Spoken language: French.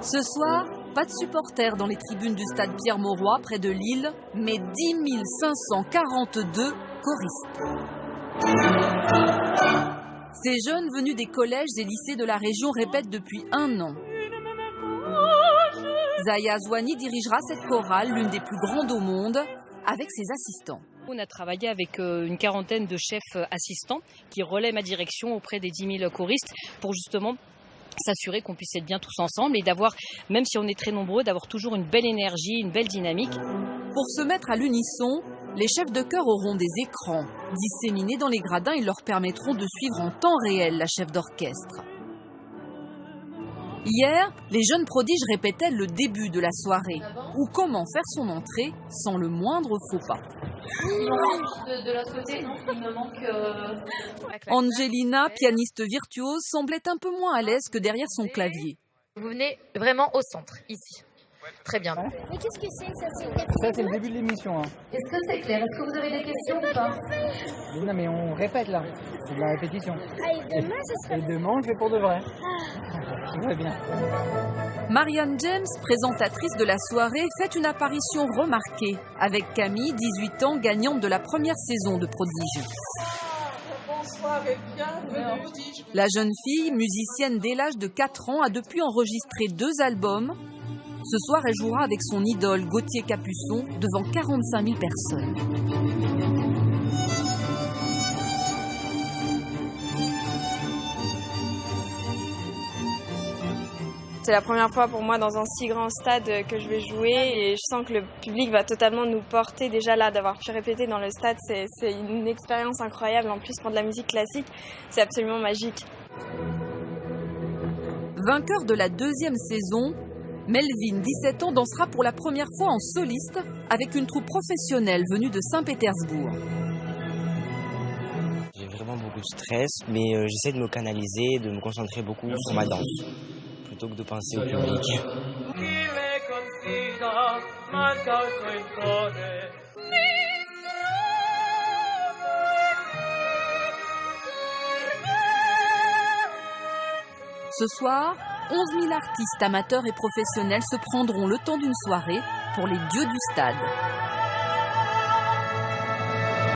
Ce soir, pas de supporters dans les tribunes du stade Pierre-Mauroy près de Lille, mais 10 542 choristes. Ces jeunes venus des collèges et lycées de la région répètent depuis 1 an. Zaya Zouani dirigera cette chorale, l'une des plus grandes au monde, avec ses assistants. On a travaillé avec une quarantaine de chefs assistants qui relaient ma direction auprès des 10 000 choristes pour justement s'assurer qu'on puisse être bien tous ensemble et d'avoir, même si on est très nombreux, d'avoir toujours une belle énergie, une belle dynamique. Pour se mettre à l'unisson, les chefs de chœur auront des écrans. Disséminés dans les gradins, ils leur permettront de suivre en temps réel la chef d'orchestre. Hier, les jeunes prodiges répétaient le début de la soirée, ou comment faire son entrée sans le moindre faux pas. Il manque de l'autre côté, non ? Il me manque... Angelina, pianiste virtuose, semblait un peu moins à l'aise que derrière son clavier. Vous venez vraiment au centre, ici. Très bien. Mais qu'est-ce que c'est ça ? Ça, c'est le début de l'émission. Hein. Est-ce que c'est clair ? Est-ce que vous avez des questions ou pas ? Non, mais on répète là. C'est de la répétition. Ah, et demain, ce sera... Et demain, on le fait pour de vrai. Tout va bien. Marianne James, présentatrice de la soirée, fait une apparition remarquée avec Camille, 18 ans, gagnante de la première saison de Prodige. Bonsoir et bienvenue. La jeune fille, musicienne dès l'âge de 4 ans, a depuis enregistré 2 albums. Ce soir, elle jouera avec son idole Gauthier Capuçon devant 45 000 personnes. C'est la première fois pour moi dans un si grand stade que je vais jouer et je sens que le public va totalement nous porter. Déjà là, d'avoir pu répéter dans le stade, c'est une expérience incroyable. En plus, pour de la musique classique, c'est absolument magique. Vainqueur de la 2e saison, Melvin, 17 ans, dansera pour la première fois en soliste avec une troupe professionnelle venue de Saint-Pétersbourg. J'ai vraiment beaucoup de stress, mais j'essaie de me canaliser, de me concentrer beaucoup sur ma danse, plutôt que de penser au public. Ce soir, 11 000 artistes amateurs et professionnels se prendront le temps d'une soirée pour les dieux du stade.